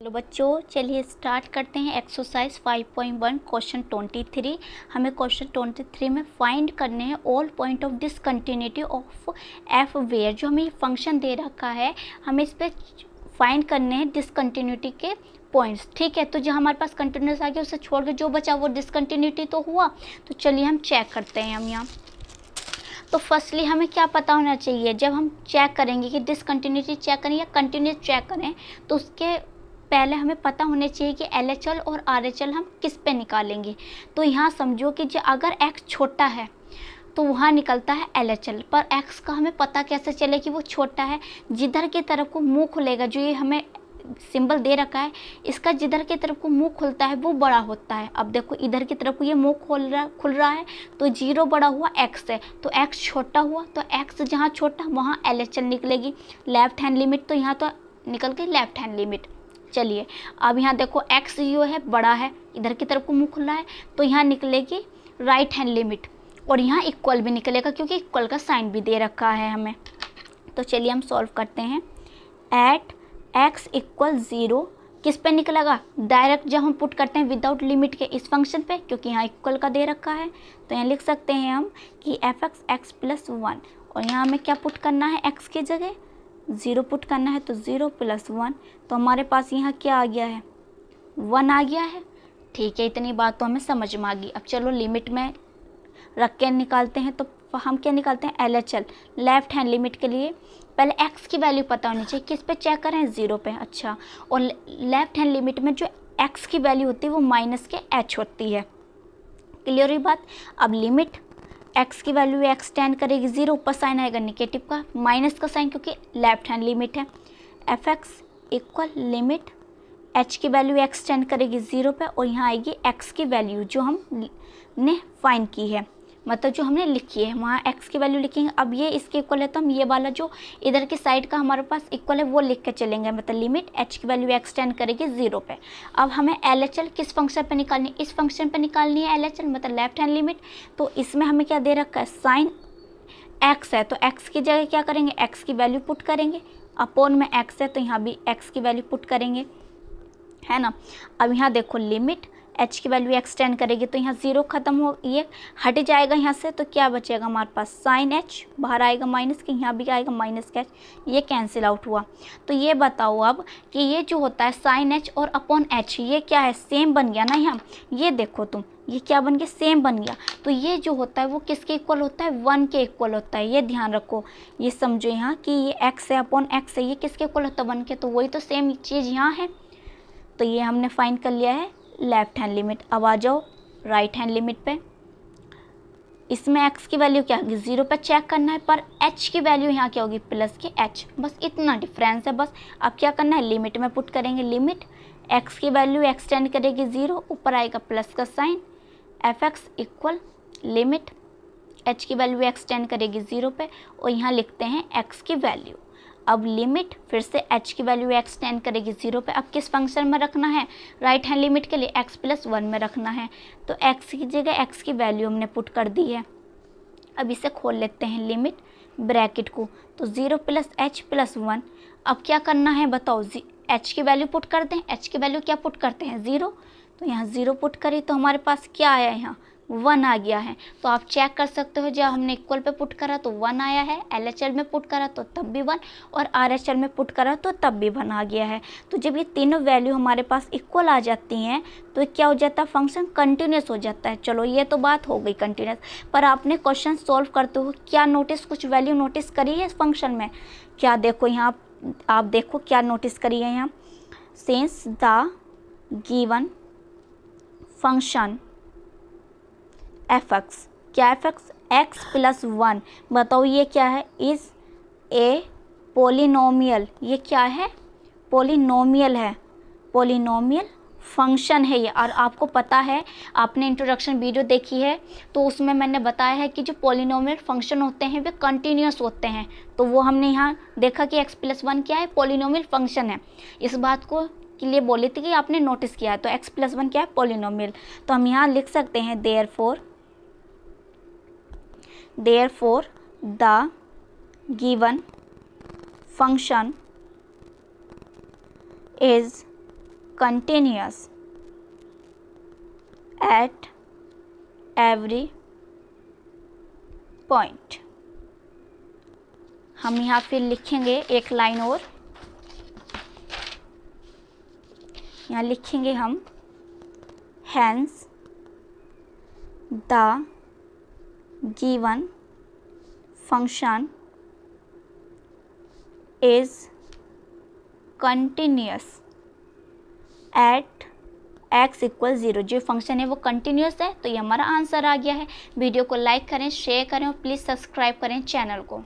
Hello बच्चों, चलिए start करते हैं एक्सरसाइज 5.1 क्वेश्चन 23। हमें क्वेश्चन 23 में फाइंड करने हैं all point of discontinuity of f where. जो हमें फंक्शन दे रखा है, हमें इस पर फाइंड करने हैं डिसकंटिन्यूटी के पॉइंट्स। ठीक है, तो जो हमारे पास कंटिन्यूस आ गया उसे छोड़ के जो बचा वो डिसकंटिन्यूटी तो हुआ। तो चलिए हम चेक करते हैं। हम यहाँ तो फर्स्टली हमें क्या पता होना चाहिए, जब हम चेक करेंगे कि डिसकंटिन्यूटी चेक करें या कंटिन्यूस चेक करें, तो उसके पहले हमें पता होना चाहिए कि LHL और RHL हम किस पे निकालेंगे। तो यहाँ समझो कि जो अगर x छोटा है तो वहाँ निकलता है LHL, पर x का हमें पता कैसे चले कि वो छोटा है। जिधर की तरफ को मुंह खुलेगा, जो ये हमें सिंबल दे रखा है, इसका जिधर की तरफ को मुंह खुलता है वो बड़ा होता है। अब देखो इधर की तरफ को ये मुंह खुल रहा है तो 0 बड़ा हुआ x है, तो x छोटा हुआ, तो x जहाँ छोटा वहाँ LHL निकलेगी। लेफ्ट हैंड लिमिट तो यहाँ तो निकल गई लेफ्ट हैंड लिमिट। चलिए अब यहाँ देखो x जो है बड़ा है, इधर की तरफ को मुंह खुला है, तो यहाँ निकलेगी राइट हैंड लिमिट, और यहाँ इक्वल भी निकलेगा क्योंकि इक्वल का साइन भी दे रखा है हमें। तो चलिए हम सॉल्व करते हैं। एट x इक्वल 0 किस पे निकलेगा, डायरेक्ट जब हम पुट करते हैं विदाउट लिमिट के इस फंक्शन पे, क्योंकि यहाँ इक्वल का दे रखा है। तो यहाँ लिख सकते हैं हम कि f(x) x+1, और यहाँ हमें क्या पुट करना है, x की जगह 0 पुट करना है, तो 0 + 1, तो हमारे पास यहाँ क्या आ गया है, 1 आ गया है। ठीक है, इतनी बात तो हमें समझ में आ गई। अब चलो लिमिट में रख के निकालते हैं। तो हम क्या निकालते हैं, LHL लेफ्ट हैंड लिमिट के लिए पहले x की वैल्यू पता होनी चाहिए। किस पे चेक करें, 0 पे। अच्छा, और लेफ्ट हैंड लिमिट में जो x की वैल्यू होती है वो माइनस के h होती है। क्लियर हुई बात। अब लिमिट x की वैल्यू एक्सटेंड करेगी 0, ऊपर साइन आएगा नेगेटिव का, माइनस का साइन क्योंकि लेफ्ट हैंड लिमिट है। f(x) इक्वल लिमिट h की वैल्यू एक्सटेंड करेगी 0 पे, और यहाँ आएगी x की वैल्यू जो हमने फाइंड की है, मतलब जो हमने लिखी है वहाँ x की वैल्यू लिखेंगे। अब ये इसके इक्वल है तो हम ये वाला जो इधर की साइड का हमारे पास इक्वल है वो लिख के चलेंगे, मतलब लिमिट h की वैल्यू एक्सटेंड करेगी 0 पे। अब हमें LHL किस फंक्शन पे निकालनी है, इस फंक्शन पे निकालनी है LHL, मतलब लेफ्ट हैंड लिमिट। तो इसमें हमें क्या दे रखा है, साइन x है, तो x की जगह क्या करेंगे, x की वैल्यू पुट करेंगे, अपॉन में x है तो यहाँ भी x की वैल्यू पुट करेंगे, है ना। अब यहाँ देखो लिमिट h की वैल्यू एक्सटेंड करेगी तो यहाँ 0 खत्म हो, ये हट जाएगा यहाँ से, तो क्या बचेगा हमारे पास, साइन h बाहर आएगा माइनस के, यहाँ भी आएगा माइनस का h, ये कैंसिल आउट हुआ। तो ये बताओ अब कि ये जो होता है साइन h और अपॉन h, ये क्या है, सेम बन गया ना। यहाँ ये देखो तुम, ये क्या बन गया, सेम बन गया। तो ये जो होता है वो किसके इक्वल होता है, 1 के इक्वल होता है। ये ध्यान रखो, ये समझो यहाँ कि ये x है अपॉन x है, ये किसके इक्वल होता है, 1 के। तो वही तो सेम चीज़ यहाँ है। तो ये हमने फाइंड कर लिया है लेफ्ट हैंड लिमिट। अब आ जाओ राइट हैंड लिमिट पे। इसमें x की वैल्यू क्या होगी, 0 पे चेक करना है, पर h की वैल्यू यहाँ क्या होगी, प्लस के h, बस इतना डिफरेंस है बस। अब क्या करना है, लिमिट में पुट करेंगे, लिमिट x की वैल्यू एक्सटेंड करेगी 0, ऊपर आएगा प्लस का sign, f(x) equal limit h की वैल्यू एक्सटेंड करेगी 0 पे, और यहाँ लिखते हैं x की वैल्यू। अब लिमिट फिर से h की वैल्यू एक्सटेंड करेगी 0 पे। अब किस फंक्शन में रखना है, राइट हैंड लिमिट के लिए x+1 में रखना है, तो x की जगह x की वैल्यू हमने पुट कर दी है। अब इसे खोल लेते हैं लिमिट ब्रैकेट को, तो 0 + h+1। अब क्या करना है बताओ, h की वैल्यू पुट कर दें, h की वैल्यू क्या पुट करते हैं, 0, तो यहाँ 0 पुट करी तो हमारे पास क्या आया, यहाँ 1 आ गया है। तो आप चेक कर सकते हो, जब हमने इक्वल पे पुट करा तो 1 आया है, LHL में पुट करा तो तब भी 1, और RHL में पुट करा तो तब भी 1 आ गया है। तो जब ये तीनों वैल्यू हमारे पास इक्वल आ जाती हैं तो क्या हो जाता है, फंक्शन कंटिन्यूस हो जाता है। चलो ये तो बात हो गई कंटिन्यूस, पर आपने क्वेश्चन सॉल्व करते हो क्या नोटिस, कुछ वैल्यू नोटिस करी है इस फंक्शन में, क्या देखो यहाँ आप देखो क्या नोटिस करी है यहाँ, since the given function f(x), क्या f(x) x+1, बताओ ये क्या है, इज़ ए पोलिनोमियल, ये क्या है, पोलिनोमियल है, पोलिनोमियल फंक्शन है ये। और आपको पता है, आपने इंट्रोडक्शन वीडियो देखी है तो उसमें मैंने बताया है कि जो पोलिनोमियल फंक्शन होते हैं वे कंटिन्यूस होते हैं। तो वो हमने यहाँ देखा कि x+1 क्या है, पोलिनोमियल फंक्शन है। इस बात को के लिए बोली थी कि आपने नोटिस किया है, तो x+1 क्या है, पोलिनोमियल। तो हम यहाँ लिख सकते हैं therefore the given function is continuous at every point. हम यहाँ फिर लिखेंगे एक लाइन और, यहाँ लिखेंगे हम hence the given function is continuous at x equal 0। जो फंक्शन है वो कंटिन्यूअस है, तो ये हमारा आंसर आ गया है। वीडियो को लाइक करें, शेयर करें और प्लीज़ सब्सक्राइब करें चैनल को।